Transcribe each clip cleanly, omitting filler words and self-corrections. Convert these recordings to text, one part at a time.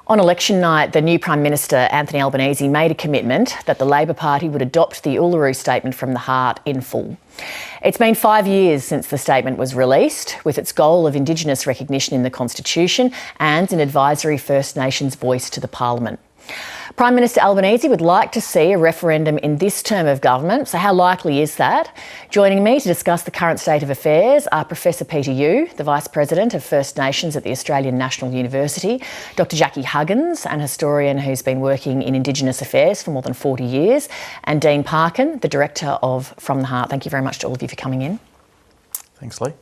On election night, the new Prime Minister Anthony Albanese made a commitment that the Labor Party would adopt the Uluru Statement from the heart in full. It's been 5 years since the statement was released, with its goal of Indigenous recognition in the Constitution and an advisory First Nations voice to the Parliament. Prime Minister Albanese would like to see a referendum in this term of government, so how likely is that? Joining me to discuss the current state of affairs are Professor Peter Yu, the Vice President of First Nations at the Australian National University, Dr Jackie Huggins, an historian who's been working in Indigenous affairs for more than 40 years, and Dean Parkin, the Director of From the Heart. Thank you very much to all of you for coming in. Thanks, Leigh.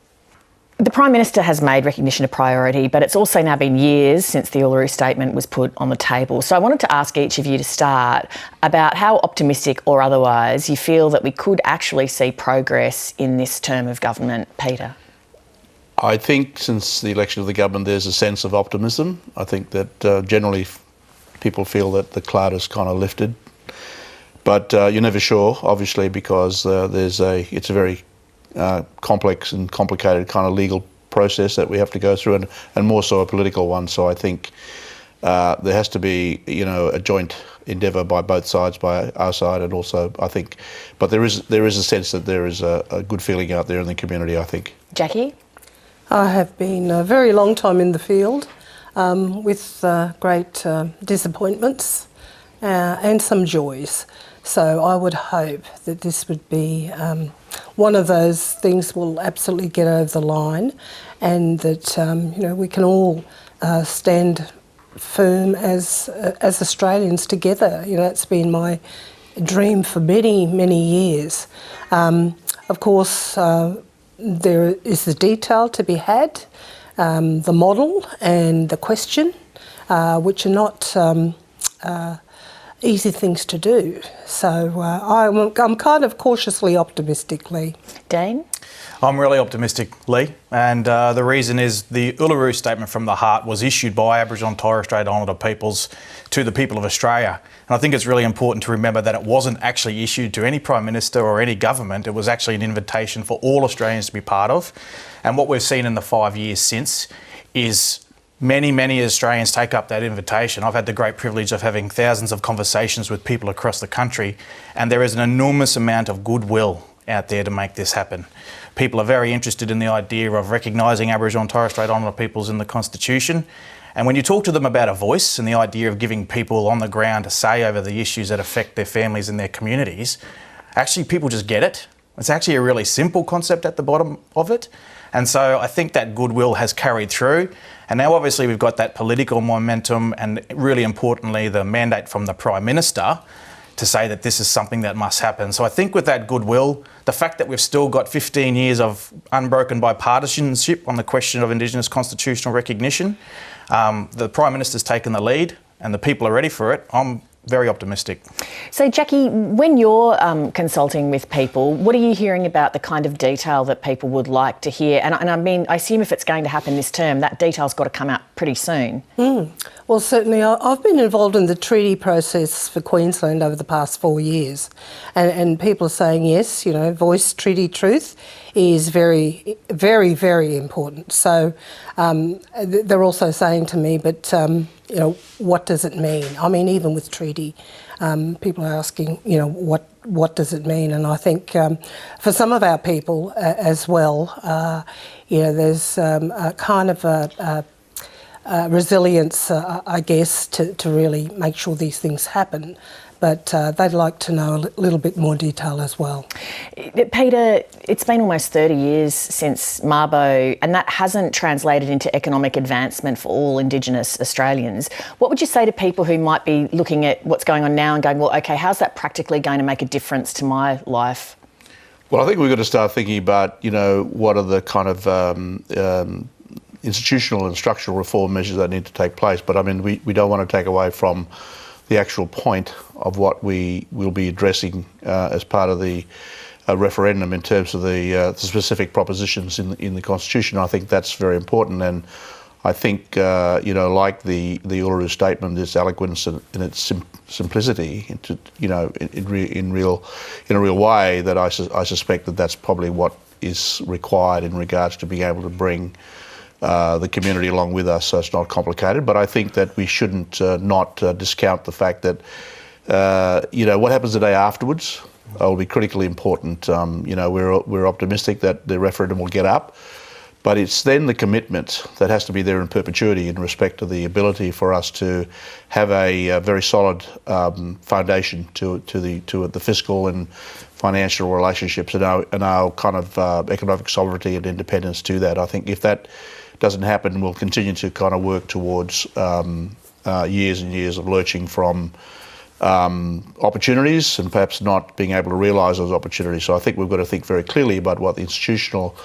The Prime Minister has made recognition a priority, but it's also now been years since the Uluru Statement was put on the table. So I wanted to ask each of you to start about how optimistic or otherwise you feel that we could actually see progress in this term of government. Peter? I think since the election of the government there's a sense of optimism. I think that generally people feel that the cloud is kind of lifted. But you're never sure, obviously, because it's a very complex and complicated kind of legal process that we have to go through, and more so a political one. So I think there has to be, a joint endeavour by both sides, by our side, and also I think, but there is a sense that there is a good feeling out there in the community, I think. Jackie? I have been a very long time in the field with great disappointments and some joys. So I would hope that this would be one of those things will absolutely get over the line, and that we can all stand firm as Australians together. It's been my dream for many, many years. Of course, there is the detail to be had, the model and the question, which are not easy things to do. So I'm kind of cautiously optimistic, Leigh. Dean? I'm really optimistic, Leigh, and the reason is the Uluru Statement from the Heart was issued by Aboriginal and Torres Strait Islander peoples to the people of Australia. And I think it's really important to remember that it wasn't actually issued to any Prime Minister or any government. It was actually an invitation for all Australians to be part of. And what we've seen in the 5 years since is many Australians take up that invitation. I've had the great privilege of having thousands of conversations with people across the country, and there is an enormous amount of goodwill out there to make this happen. People are very interested in the idea of recognising Aboriginal and Torres Strait Islander peoples in the Constitution. And when you talk to them about a voice and the idea of giving people on the ground a say over the issues that affect their families and their communities, actually people just get it. It's actually a really simple concept at the bottom of it. And so I think that goodwill has carried through. And now obviously we've got that political momentum and really importantly the mandate from the Prime Minister to say that this is something that must happen. So I think with that goodwill, the fact that we've still got 15 years of unbroken bipartisanship on the question of Indigenous constitutional recognition, the Prime Minister's taken the lead and the people are ready for it. I'm very optimistic. So Jackie, when you're consulting with people, what are you hearing about the kind of detail that people would like to hear? And I mean, I assume if it's going to happen this term, that detail's got to come out pretty soon. Well, certainly I've been involved in the treaty process for Queensland over the past 4 years, and people are saying yes, voice treaty truth is very, very, very important. So they're also saying to me, but what does it mean? I mean, even with treaty, people are asking, what does it mean? And I think for some of our people as well, there's a kind of a resilience, I guess, to really make sure these things happen. But they'd like to know a little bit more detail as well. Peter, it's been almost 30 years since Mabo, and that hasn't translated into economic advancement for all Indigenous Australians. What would you say to people who might be looking at what's going on now and going, well, OK, how's that practically going to make a difference to my life? Well, I think we've got to start thinking about, what are the kind of institutional and structural reform measures that need to take place. But I mean, we don't want to take away from the actual point of what we will be addressing as part of the referendum in terms of the specific propositions in the Constitution. I think that's very important, and I think like the Uluru Statement, its eloquence and its simplicity, in a real way, that I suspect that that's probably what is required in regards to being able to bring the community along with us, so it's not complicated. But I think that we shouldn't not discount the fact that, what happens the day afterwards will be critically important. We're optimistic that the referendum will get up, but it's then the commitment that has to be there in perpetuity in respect to the ability for us to have a very solid foundation to the fiscal and financial relationships and our kind of economic sovereignty and independence to that. I think if that doesn't happen, we'll continue to kind of work towards years and years of lurching from opportunities and perhaps not being able to realise those opportunities. So I think we've got to think very clearly about what the institutional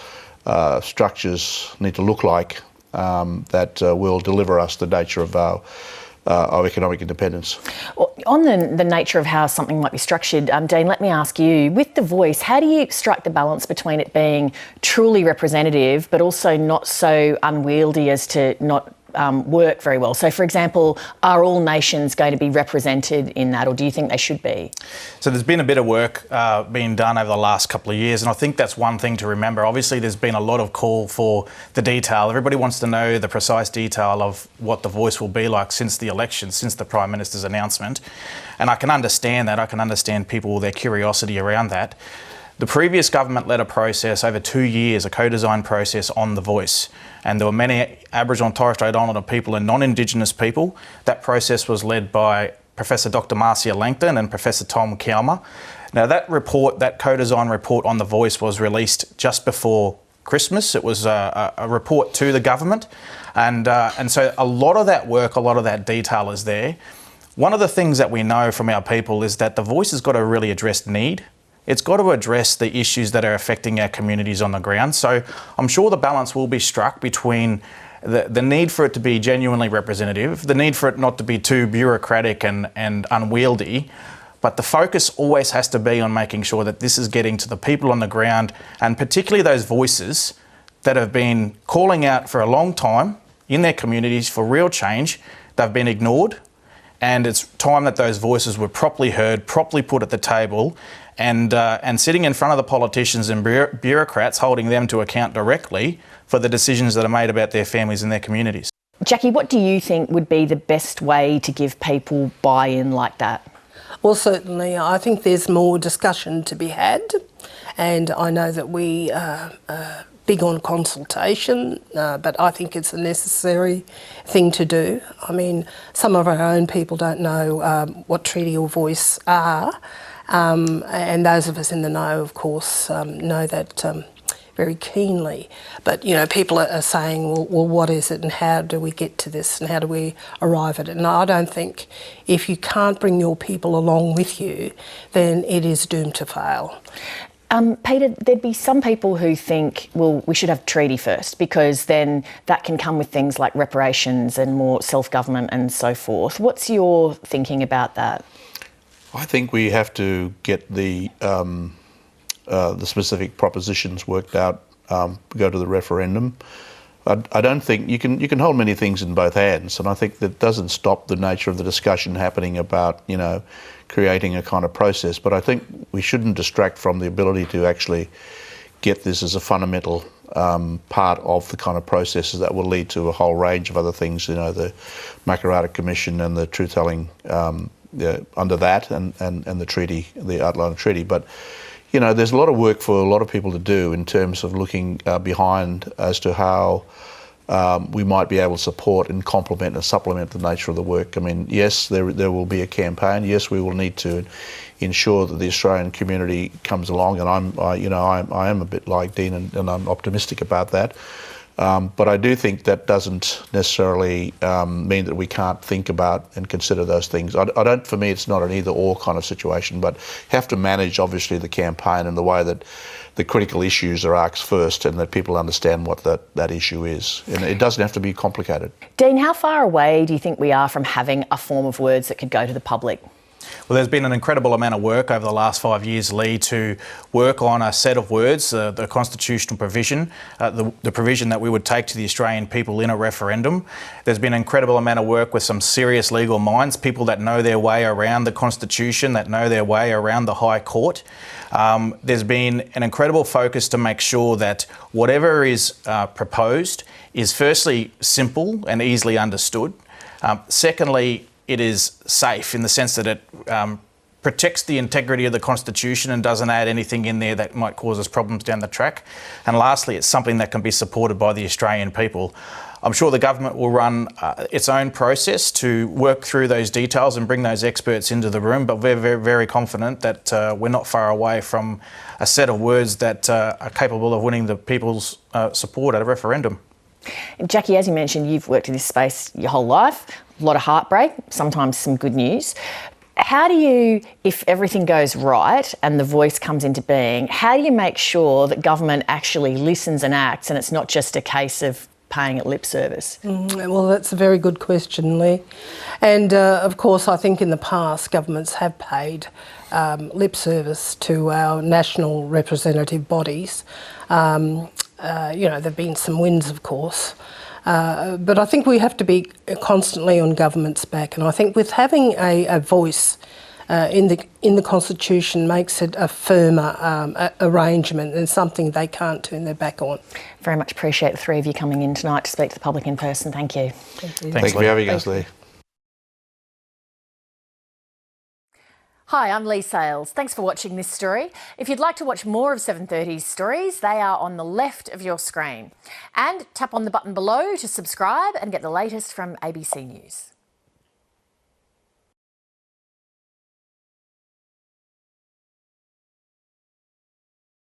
structures need to look like that will deliver us the nature of our economic independence. Well, on the nature of how something might be structured, Dean, let me ask you, with the voice, how do you strike the balance between it being truly representative but also not so unwieldy as to not work very well? So, for example, are all nations going to be represented in that, or do you think they should be? So there's been a bit of work being done over the last couple of years, and I think that's one thing to remember. Obviously, there's been a lot of call for the detail. Everybody wants to know the precise detail of what the voice will be like since the election, since the Prime Minister's announcement. And I can understand that. I can understand people, their curiosity around that. The previous government led a process over 2 years, a co-design process on the voice. And there were many Aboriginal and Torres Strait Islander people and non-Indigenous people. That process was led by Professor Dr. Marcia Langton and Professor Tom Kielma. Now that report, that co-design report on the voice was released just before Christmas. It was a report to the government. And so a lot of that work, a lot of that detail is there. One of the things that we know from our people is that the voice has got to really address need. It's got to address the issues that are affecting our communities on the ground. So I'm sure the balance will be struck between the need for it to be genuinely representative, the need for it not to be too bureaucratic and unwieldy, but the focus always has to be on making sure that this is getting to the people on the ground, and particularly those voices that have been calling out for a long time in their communities for real change. They've been ignored, and it's time that those voices were properly heard, properly put at the table, and sitting in front of the politicians and bureaucrats, holding them to account directly for the decisions that are made about their families and their communities. Jackie, what do you think would be the best way to give people buy-in like that? Well, certainly, I think there's more discussion to be had, and I know that we are big on consultation, but I think it's a necessary thing to do. I mean, some of our own people don't know what treaty or voice are. And those of us in the know, of course, know that very keenly. But, people are saying, well, what is it and how do we get to this and how do we arrive at it? And I don't think if you can't bring your people along with you, then it is doomed to fail. Peter, there'd be some people who think, well, we should have treaty first because then that can come with things like reparations and more self-government and so forth. What's your thinking about that? I think we have to get the specific propositions worked out, go to the referendum. I don't think you can hold many things in both hands, and I think that doesn't stop the nature of the discussion happening about creating a kind of process. But I think we shouldn't distract from the ability to actually get this as a fundamental part of the kind of processes that will lead to a whole range of other things. The Makarrata Commission and the truth-telling. Under that and the treaty, the outline treaty. But, there's a lot of work for a lot of people to do in terms of looking behind as to how we might be able to support and complement and supplement the nature of the work. I mean, yes, there will be a campaign. Yes, we will need to ensure that the Australian community comes along, and I am a bit like Dean, and I'm optimistic about that. But I do think that doesn't necessarily mean that we can't think about and consider those things. For me, it's not an either-or kind of situation, but you have to manage, obviously, the campaign in the way that the critical issues are asked first and that people understand what that issue is. And it doesn't have to be complicated. Dean, how far away do you think we are from having a form of words that could go to the public? Well, there's been an incredible amount of work over the last 5 years, Leigh, to work on a set of words, the constitutional provision, the provision that we would take to the Australian people in a referendum. There's been an incredible amount of work with some serious legal minds, people that know their way around the Constitution, that know their way around the High Court. There's been an incredible focus to make sure that whatever is proposed is firstly simple and easily understood. Secondly, it is safe in the sense that it protects the integrity of the Constitution and doesn't add anything in there that might cause us problems down the track. And lastly, it's something that can be supported by the Australian people. I'm sure the government will run its own process to work through those details and bring those experts into the room, but we're very, very confident that we're not far away from a set of words that are capable of winning the people's support at a referendum. Jackie, as you mentioned, you've worked in this space your whole life. A lot of heartbreak, sometimes some good news. How do you, if everything goes right and the voice comes into being, how do you make sure that government actually listens and acts and it's not just a case of paying it lip service? Well, that's a very good question, Leigh. And of course, I think in the past, governments have paid lip service to our national representative bodies. You know, there have been some wins, of course. But I think we have to be constantly on government's back, and I think with having a voice in the Constitution makes it a firmer arrangement and something they can't turn their back on. Very much appreciate the three of you coming in tonight to speak to the public in person. Thank you. Thank you for having us, Leigh. Hi, I'm Leigh Sales. Thanks for watching this story. If you'd like to watch more of 7:30's stories, they are on the left of your screen. And tap on the button below to subscribe and get the latest from ABC News.